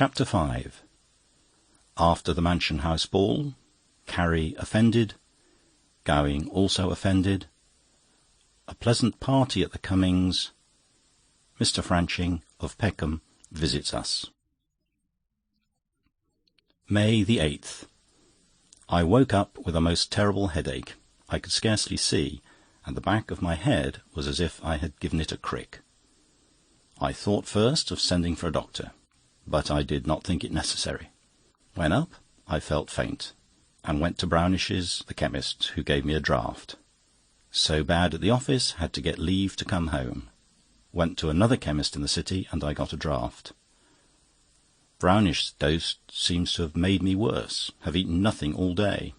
Chapter 5. After the Mansion House ball, Carrie offended, Gowing also offended, a pleasant party at the Cummings, Mr. Franching of Peckham visits us. May the 8th. I woke up with a most terrible headache. I could scarcely see, and the back of my head was as if I had given it a crick. I thought first of sending for a doctor, but I did not think it necessary. When up, I felt faint, and went to Brownish's, the chemist, who gave me a draught. So bad at the office, had to get leave to come home. Went to another chemist in the city, and I got a draught. Brownish's dose seems to have made me worse. Have eaten nothing all day.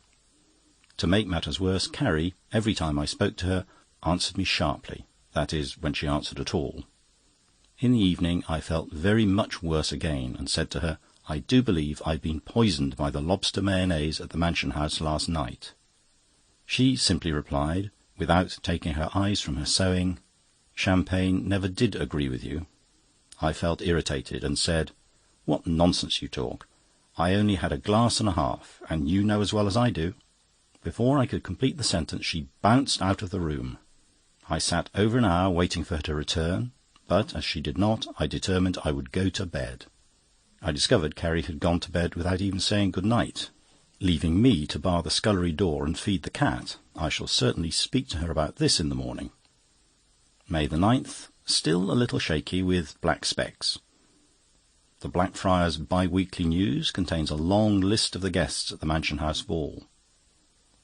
To make matters worse, Carrie, every time I spoke to her, answered me sharply. That is, when she answered at all. In the evening I felt very much worse again, and said to her, "I do believe I've been poisoned by the lobster mayonnaise at the Mansion House last night." She simply replied, without taking her eyes from her sewing, "Champagne never did agree with you." I felt irritated, and said, "What nonsense you talk! I only had a glass and a half, and you know as well as I do." Before I could complete the sentence, she bounced out of the room. I sat over an hour waiting for her to return, but as she did not, I determined I would go to bed. I discovered Carrie had gone to bed without even saying good night, leaving me to bar the scullery door and feed the cat. I shall certainly speak to her about this in the morning. May the 9th. Still a little shaky, with black specks. The Blackfriars Bi-Weekly News contains a long list of the guests at the Mansion House ball.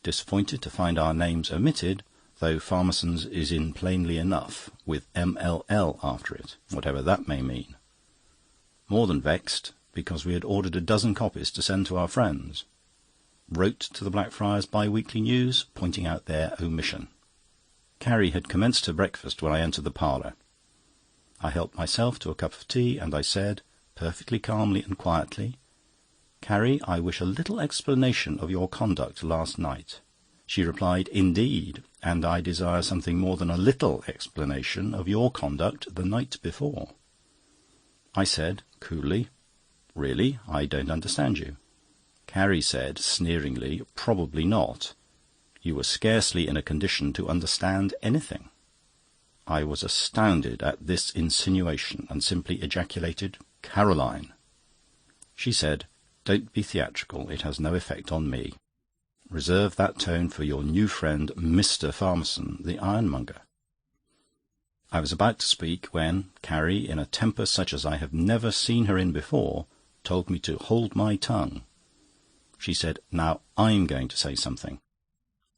Disappointed to find our names omitted, though Farmerson's is in plainly enough, with MLL after it, whatever that may mean. More than vexed, because we had ordered a dozen copies to send to our friends. Wrote to the Blackfriars Bi-Weekly News, pointing out their omission. Carrie had commenced her breakfast when I entered the parlour. I helped myself to a cup of tea, and I said, perfectly calmly and quietly, "Carrie, I wish a little explanation of your conduct last night." She replied, "Indeed, and I desire something more than a little explanation of your conduct the night before." I said, coolly, "Really, I don't understand you." Carrie said, sneeringly, "Probably not. You were scarcely in a condition to understand anything." I was astounded at this insinuation, and simply ejaculated, "Caroline!" She said, "Don't be theatrical, it has no effect on me. Reserve that tone for your new friend, Mr. Farmerson, the ironmonger." I was about to speak when Carrie, in a temper such as I have never seen her in before, told me to hold my tongue. She said, "Now I'm going to say something.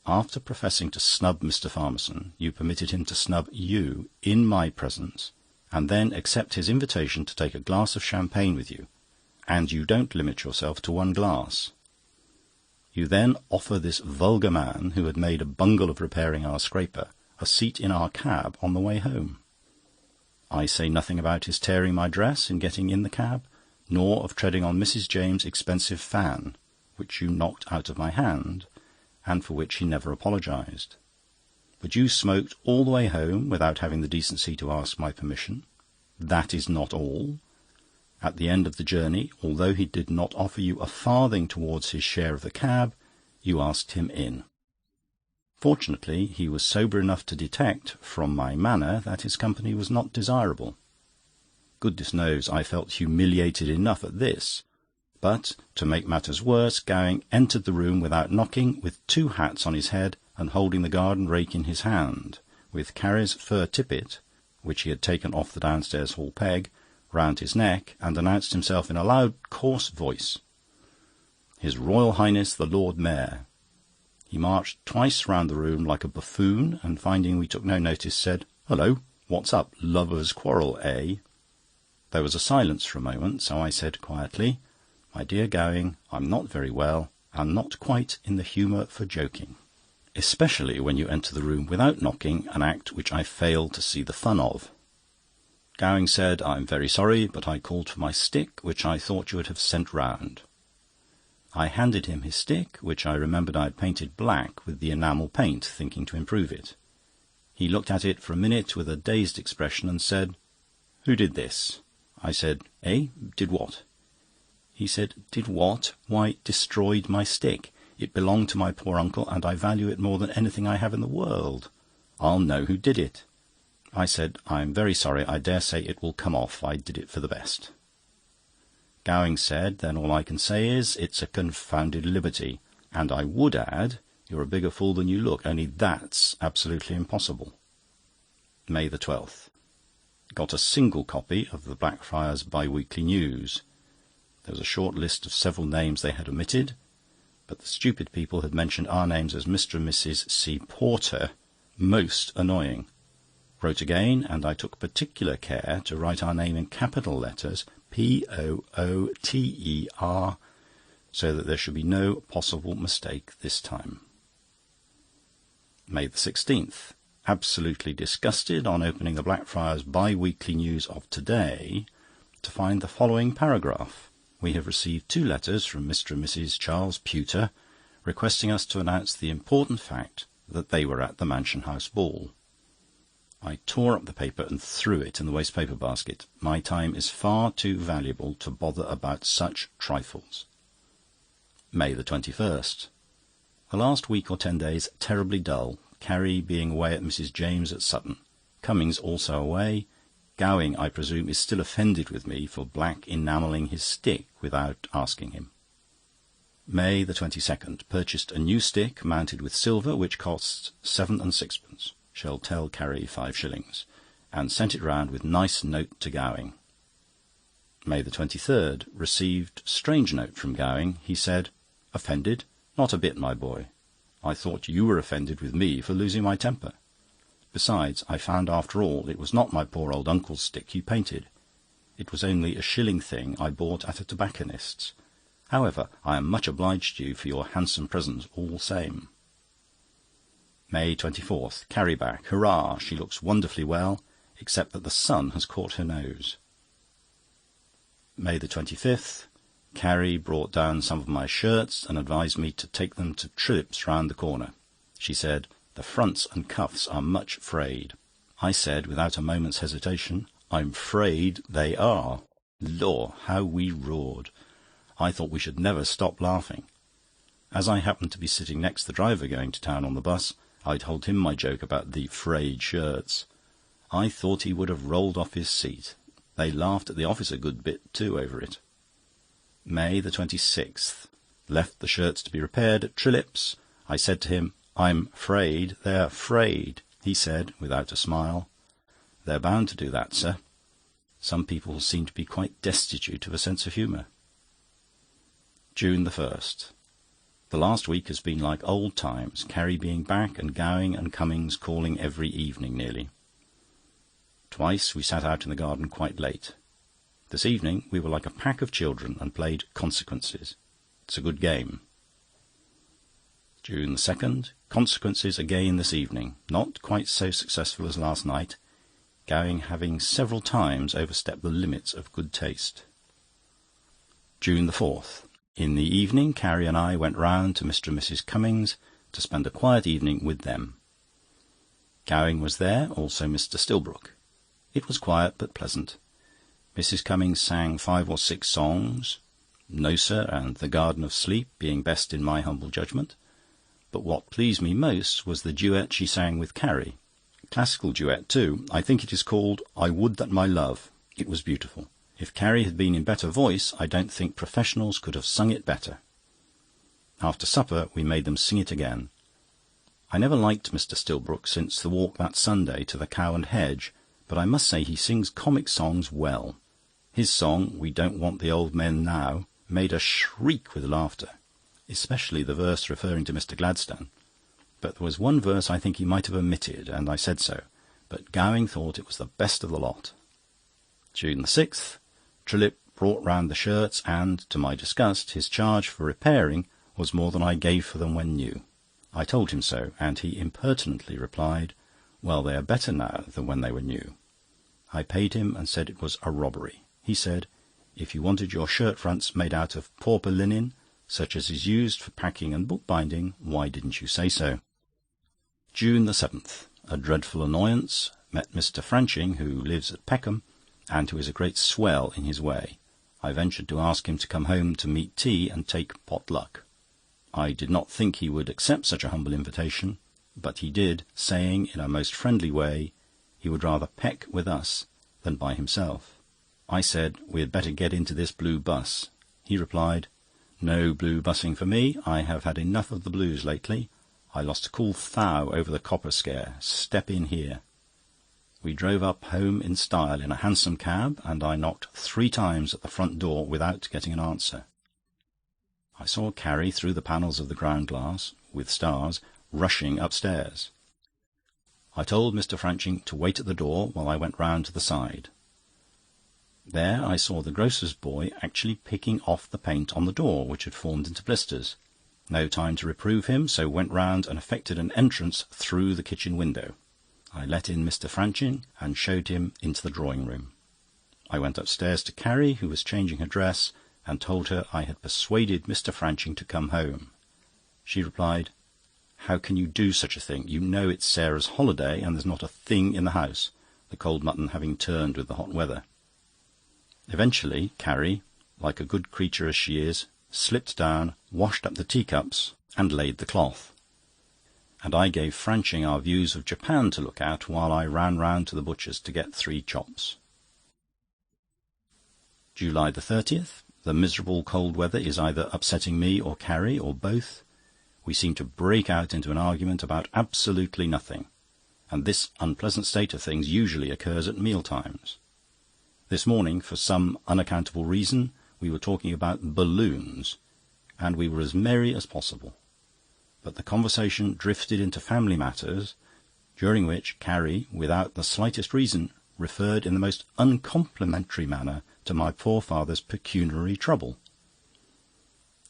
After professing to snub Mr. Farmerson, you permitted him to snub you in my presence, and then accept his invitation to take a glass of champagne with you, and you don't limit yourself to one glass. You then offer this vulgar man, who had made a bungle of repairing our scraper, a seat in our cab on the way home. I say nothing about his tearing my dress in getting in the cab, nor of treading on Mrs. James' expensive fan, which you knocked out of my hand, and for which he never apologised. But you smoked all the way home without having the decency to ask my permission. That is not all. At the end of the journey, although he did not offer you a farthing towards his share of the cab, you asked him in. Fortunately, he was sober enough to detect, from my manner, that his company was not desirable. Goodness knows I felt humiliated enough at this. But, to make matters worse, Gowing entered the room without knocking, with 2 hats on his head and holding the garden rake in his hand, with Carrie's fur tippet, which he had taken off the downstairs hall peg, round his neck, and announced himself in a loud, coarse voice. His Royal Highness the Lord Mayor. He marched twice round the room like a buffoon, and finding we took no notice, said, "Hullo, what's up? Lovers' quarrel, eh?" There was a silence for a moment, so I said quietly, "My dear Gowing, I'm not very well, and not quite in the humour for joking. Especially when you enter the room without knocking, an act which I fail to see the fun of." Gowing said, "I'm very sorry, but I called for my stick, which I thought you would have sent round." I handed him his stick, which I remembered I had painted black with the enamel paint, thinking to improve it. He looked at it for a minute with a dazed expression and said, "Who did this?" I said, "Eh? Did what?" He said, "Did what? Why, destroyed my stick. It belonged to my poor uncle, and I value it more than anything I have in the world. I'll know who did it." I said, "I'm very sorry. I dare say it will come off. I did it for the best." Gowing said, "Then all I can say is, it's a confounded liberty. And I would add, you're a bigger fool than you look, only that's absolutely impossible." May 12th. Got a single copy of the Blackfriars Bi-Weekly News. There was a short list of several names they had omitted, but the stupid people had mentioned our names as Mr. and Mrs. C. Porter. Most annoying. Wrote again, and I took particular care to write our name in capital letters, Pooter, so that there should be no possible mistake this time. May 16th. Absolutely disgusted on opening the Blackfriars Bi-Weekly News of today to find the following paragraph. We have received 2 letters from Mr. and Mrs. Charles Pewter requesting us to announce the important fact that they were at the Mansion House ball. I tore up the paper and threw it in the waste paper basket. My time is far too valuable to bother about such trifles. May 21st. The last week or 10 days terribly dull, Carrie being away at Mrs. James at Sutton. Cummings also away. Gowing, I presume, is still offended with me for black enamelling his stick without asking him. May 22nd. Purchased a new stick mounted with silver, which costs 7 6d. Shall tell Carrie 5 shillings. And sent it round with nice note to Gowing. May 23rd. Received strange note from Gowing. He said, "Offended? Not a bit, my boy. I thought you were offended with me for losing my temper. Besides, I found after all it was not my poor old uncle's stick you painted. It was only a shilling thing I bought at a tobacconist's. However, I am much obliged to you for your handsome present all same." May 24th. Carrie back. Hurrah! She looks wonderfully well, except that the sun has caught her nose. May 25th. Carrie brought down some of my shirts and advised me to take them to Trillip's round the corner. She said, "The fronts and cuffs are much frayed." I said, without a moment's hesitation, "I'm frayed they are." Lor, how we roared! I thought we should never stop laughing. As I happened to be sitting next the driver going to town on the bus, I told him my joke about the frayed shirts. I thought he would have rolled off his seat. They laughed at the office a good bit too over it. May 26th. Left the shirts to be repaired at Trillip's. I said to him, "I'm afraid they're frayed." He said, without a smile, "They're bound to do that, sir." Some people seem to be quite destitute of a sense of humour. June 1st. The last week has been like old times, Carrie being back and Gowing and Cummings calling every evening nearly. Twice we sat out in the garden quite late. This evening we were like a pack of children and played Consequences. It's a good game. June 2nd. Consequences again this evening. Not quite so successful as last night, Gowing having several times overstepped the limits of good taste. June 4th. In the evening, Carrie and I went round to Mr. and Mrs. Cummings to spend a quiet evening with them. Gowing was there, also Mr. Stillbrook. It was quiet but pleasant. Mrs. Cummings sang 5 or 6 songs, "No, Sir," and "The Garden of Sleep" being best in my humble judgment. But what pleased me most was the duet she sang with Carrie. Classical duet, too. I think it is called "I Would That My Love." It was beautiful. If Carrie had been in better voice, I don't think professionals could have sung it better. After supper, we made them sing it again. I never liked Mr. Stillbrook since the walk that Sunday to the Cow and Hedge, but I must say he sings comic songs well. His song, "We Don't Want the Old Men Now," made us shriek with laughter, especially the verse referring to Mr. Gladstone. But there was one verse I think he might have omitted, and I said so, but Gowing thought it was the best of the lot. June 6th. Trillip brought round the shirts, and, to my disgust, his charge for repairing was more than I gave for them when new. I told him so, and he impertinently replied, "Well, they are better now than when they were new." I paid him and said it was a robbery. He said, "If you wanted your shirt fronts made out of pauper linen, such as is used for packing and bookbinding, why didn't you say so?" June 7th. A dreadful annoyance. Met Mr. Franching, who lives at Peckham, and who is a great swell in his way. I ventured to ask him to come home to meet tea and take pot luck. I did not think he would accept such a humble invitation, but he did, saying in a most friendly way he would rather peck with us than by himself. I said we had better get into this blue bus. He replied, "No blue bussing for me. I have had enough of the blues lately. I lost a cool thou over the copper scare. Step in here." We drove up home in style in a hansom cab, and I knocked 3 times at the front door without getting an answer. I saw Carrie through the panels of the ground glass, with stars, rushing upstairs. I told Mr. Franching to wait at the door while I went round to the side. There I saw the grocer's boy actually picking off the paint on the door, which had formed into blisters. No time to reprove him, so went round and effected an entrance through the kitchen window. I let in Mr. Franching and showed him into the drawing-room. I went upstairs to Carrie, who was changing her dress, and told her I had persuaded Mr. Franching to come home. She replied, "How can you do such a thing? You know it's Sarah's holiday, and there's not a thing in the house," the cold mutton having turned with the hot weather. Eventually, Carrie, like a good creature as she is, slipped down, washed up the teacups, and laid the cloth. And I gave Franching our views of Japan to look at, while I ran round to the butcher's to get 3 chops. July the 30th. The miserable cold weather is either upsetting me or Carrie, or both. We seem to break out into an argument about absolutely nothing, and this unpleasant state of things usually occurs at meal-times. This morning, for some unaccountable reason, we were talking about balloons, and we were as merry as possible. But the conversation drifted into family matters, during which Carrie, without the slightest reason, referred in the most uncomplimentary manner to my poor father's pecuniary trouble.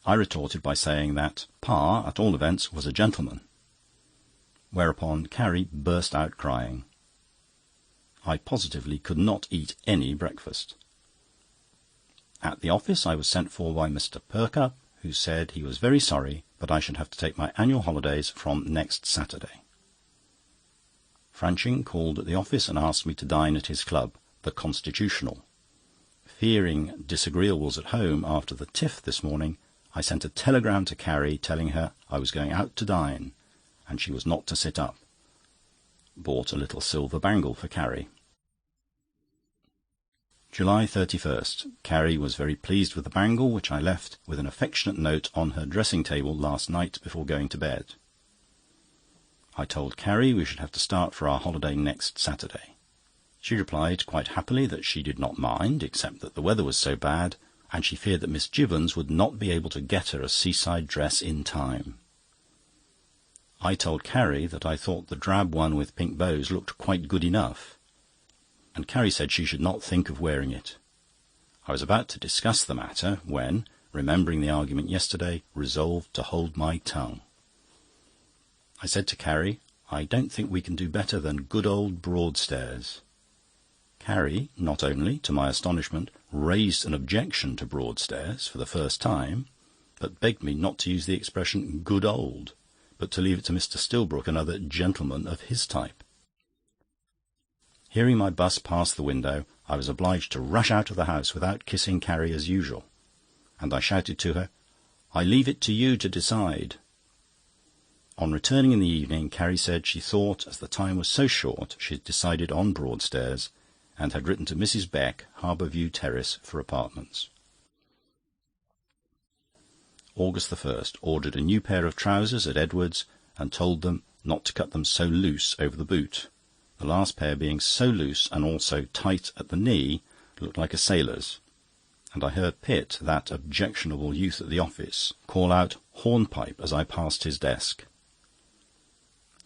I retorted by saying that Pa, at all events, was a gentleman, whereupon Carrie burst out crying. I positively could not eat any breakfast. At the office I was sent for by Mr. Perkupp, who said he was very sorry, but I should have to take my annual holidays from next Saturday. Franching called at the office and asked me to dine at his club, the Constitutional. Fearing disagreeables at home after the tiff this morning, I sent a telegram to Carrie telling her I was going out to dine, and she was not to sit up. Bought a little silver bangle for Carrie. July 31st. Carrie was very pleased with the bangle, which I left with an affectionate note on her dressing-table last night before going to bed. I told Carrie we should have to start for our holiday next Saturday. She replied quite happily that she did not mind, except that the weather was so bad, and she feared that Miss Jibbons would not be able to get her a seaside dress in time. I told Carrie that I thought the drab one with pink bows looked quite good enough, and Carrie said she should not think of wearing it. I was about to discuss the matter when, remembering the argument yesterday, resolved to hold my tongue. I said to Carrie, "I don't think we can do better than good old Broadstairs." Carrie, not only, to my astonishment, raised an objection to Broadstairs for the first time, but begged me not to use the expression "good old," but to leave it to Mr. Stillbrook and other gentlemen of his type. Hearing my bus pass the window, I was obliged to rush out of the house without kissing Carrie as usual, and I shouted to her, "I leave it to you to decide." On returning in the evening, Carrie said she thought, as the time was so short, she had decided on Broadstairs, and had written to Mrs. Beck, Harbour View Terrace, for apartments. August 1st. Ordered a new pair of trousers at Edwards, and told them not to cut them so loose over the boot. The last pair being so loose and also tight at the knee, looked like a sailor's, and I heard Pitt, that objectionable youth at the office, call out "hornpipe" as I passed his desk.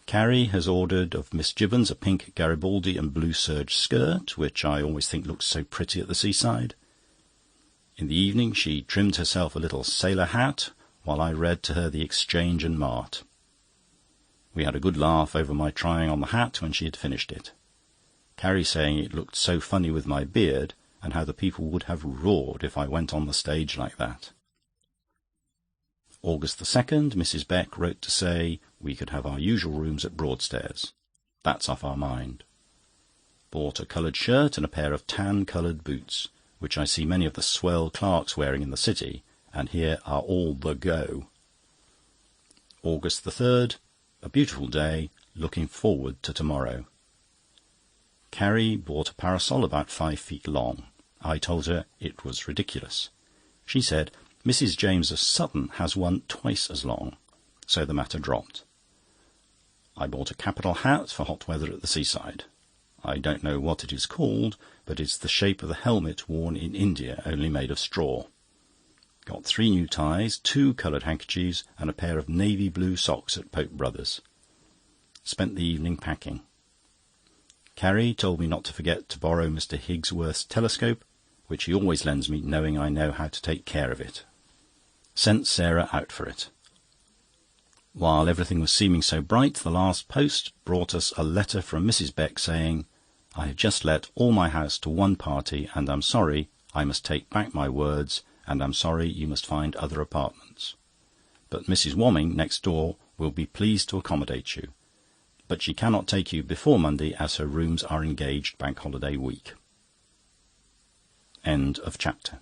Carrie has ordered of Miss Jibbons a pink Garibaldi and blue serge skirt, which I always think looks so pretty at the seaside. In the evening she trimmed herself a little sailor hat, while I read to her the Exchange and Mart. We had a good laugh over my trying on the hat when she had finished it, Carrie saying it looked so funny with my beard, and how the people would have roared if I went on the stage like that. August 2nd, Mrs. Beck wrote to say we could have our usual rooms at Broadstairs. That's off our mind. Bought a coloured shirt and a pair of tan-coloured boots, which I see many of the swell clerks wearing in the City, and here are all the go. August the 3rd. A beautiful day. Looking forward to tomorrow. Carrie bought a parasol about 5 feet long. I told her it was ridiculous. She said, "Mrs. James of Sutton has one twice as long," so the matter dropped. I bought a capital hat for hot weather at the seaside. I don't know what it is called, but it's the shape of the helmet worn in India, only made of straw. Got 3 new ties, 2 coloured handkerchiefs, and a pair of navy blue socks at Pope Brothers. Spent the evening packing. Carrie told me not to forget to borrow Mr. Higgsworth's telescope, which he always lends me, knowing I know how to take care of it. Sent Sarah out for it. While everything was seeming so bright, the last post brought us a letter from Mrs. Beck saying, "I have just let all my house to one party, and am sorry I must take back my words, and am sorry you must find other apartments. But Mrs. Wamming, next door, will be pleased to accommodate you. But she cannot take you before Monday, as her rooms are engaged Bank Holiday week." End of chapter.